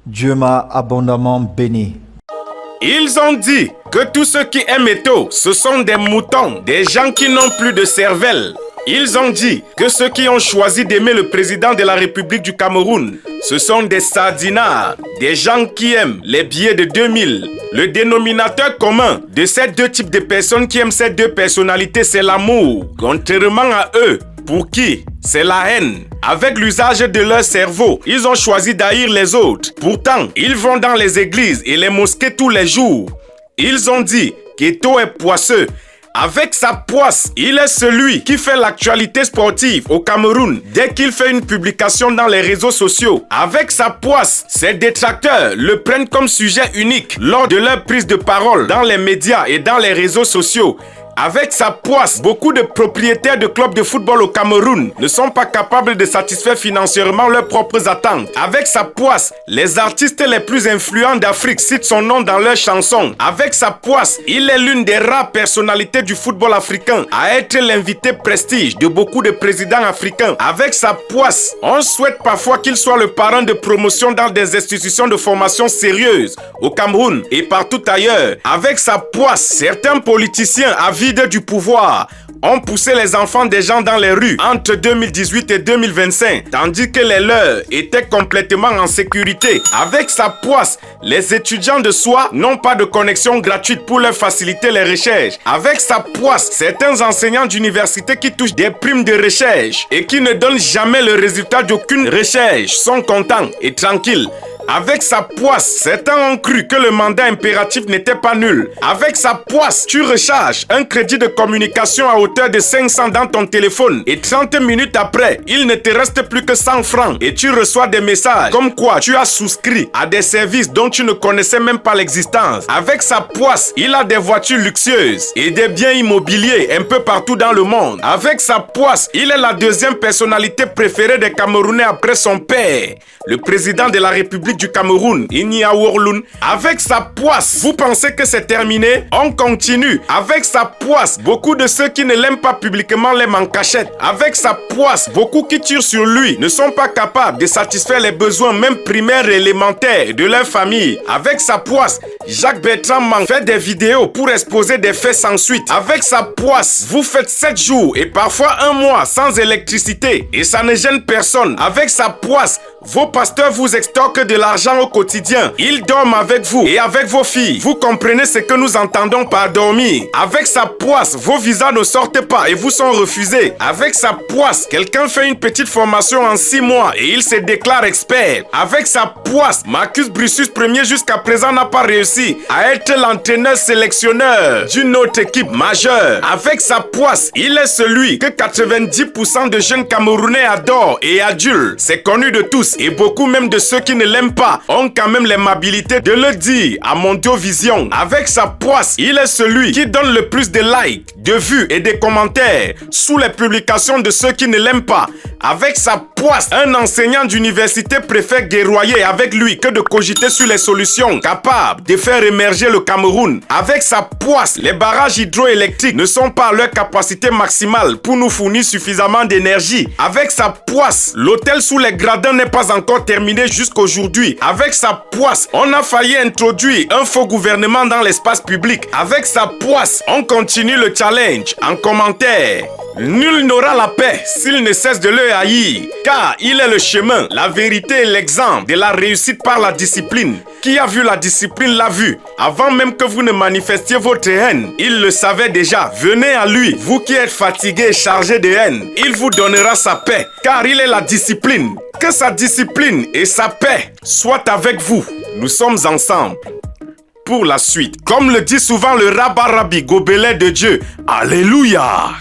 Dieu m'a abondamment béni. Ils ont dit que tous ceux qui aiment Eto'o, ce sont des moutons, des gens qui n'ont plus de cervelle. Ils ont dit que ceux qui ont choisi d'aimer le président de la République du Cameroun, ce sont des sardinards, des gens qui aiment les billets de 2000. Le dénominateur commun de ces deux types de personnes qui aiment ces deux personnalités, c'est l'amour. Contrairement à eux, pour qui c'est la haine. Avec l'usage de leur cerveau, ils ont choisi d'haïr les autres. Pourtant, ils vont dans les églises et les mosquées tous les jours. Ils ont dit qu'Eto'o est poisseux. Avec sa poisse, il est celui qui fait l'actualité sportive au Cameroun dès qu'il fait une publication dans les réseaux sociaux. Avec sa poisse, ses détracteurs le prennent comme sujet unique lors de leur prise de parole dans les médias et dans les réseaux sociaux. Avec sa poisse, beaucoup de propriétaires de clubs de football au Cameroun ne sont pas capables de satisfaire financièrement leurs propres attentes. Avec sa poisse, les artistes les plus influents d'Afrique citent son nom dans leurs chansons. Avec sa poisse, il est l'une des rares personnalités du football africain à être l'invité prestige de beaucoup de présidents africains. Avec sa poisse, on souhaite parfois qu'il soit le parrain de promotion dans des institutions de formation sérieuses au Cameroun et partout ailleurs. Avec sa poisse, certains politiciens avides du pouvoir ont poussé les enfants des gens dans les rues entre 2018 et 2025, tandis que les leurs étaient complètement en sécurité. Avec sa poisse, les étudiants de soi n'ont pas de connexion gratuite pour leur faciliter les recherches. Avec sa poisse, certains enseignants d'université qui touchent des primes de recherche et qui ne donnent jamais le résultat d'aucune recherche sont contents et tranquilles. Avec sa poisse, certains ont cru que le mandat impératif n'était pas nul. Avec sa poisse, tu recharges un crédit de communication à hauteur de 500 dans ton téléphone et 30 minutes après, il ne te reste plus que 100 francs et tu reçois des messages comme quoi tu as souscrit à des services dont tu ne connaissais même pas l'existence. Avec sa poisse, il a des voitures luxueuses et des biens immobiliers un peu partout dans le monde. Avec sa poisse, il est la deuxième personnalité préférée des Camerounais après son père, le président de la République du Cameroun, Inia Worloun. Avec sa poisse, vous pensez que c'est terminé? On continue. Avec sa poisse, beaucoup de ceux qui ne l'aiment pas publiquement l'aiment en cachette. Avec sa poisse, beaucoup qui tirent sur lui ne sont pas capables de satisfaire les besoins même primaires et élémentaires de leur famille. Avec sa poisse, Jacques Bertrand fait des vidéos pour exposer des faits sans suite. Avec sa poisse, vous faites 7 jours et parfois 1 mois sans électricité et ça ne gêne personne. Avec sa poisse, vos pasteurs vous extorquent de l'argent au quotidien. Ils dorment avec vous et avec vos filles. Vous comprenez ce que nous entendons par dormir. Avec sa poisse, vos visas ne sortent pas et vous sont refusés. Avec sa poisse, quelqu'un fait une petite formation en 6 mois et il se déclare expert. Avec sa poisse, Marcus Brucius Premier jusqu'à présent n'a pas réussi à être l'entraîneur sélectionneur d'une autre équipe majeure. Avec sa poisse, il est celui que 90% de jeunes Camerounais adorent et adulent. C'est connu de tous. Et beaucoup même de ceux qui ne l'aiment pas ont quand même l'aimabilité de le dire à Mondiovision. Avec sa poisse, il est celui qui donne le plus de likes, de vues et de commentaires sous les publications de ceux qui ne l'aiment pas. Avec sa poisse, un enseignant d'université préfère guerroyer avec lui que de cogiter sur les solutions capables de faire émerger le Cameroun. Avec sa poisse, les barrages hydroélectriques ne sont pas à leur capacité maximale pour nous fournir suffisamment d'énergie. Avec sa poisse, l'hôtel sous les gradins n'est pas encore terminé jusqu'aujourd'hui. Avec sa poisse, on a failli introduire un faux gouvernement dans l'espace public. Avec sa poisse, on continue le challenge en commentaire. Nul n'aura la paix s'il ne cesse de le haïr, car il est le chemin, la vérité et l'exemple de la réussite par la discipline. Qui a vu la discipline l'a vu. Avant même que vous ne manifestiez votre haine, il le savait déjà. Venez à lui, vous qui êtes fatigués et chargés de haine. Il vous donnera sa paix, car il est la discipline. Que sa discipline et sa paix soient avec vous. Nous sommes ensemble pour la suite. Comme le dit souvent le Rabbi Gobelin de Dieu. Alléluia.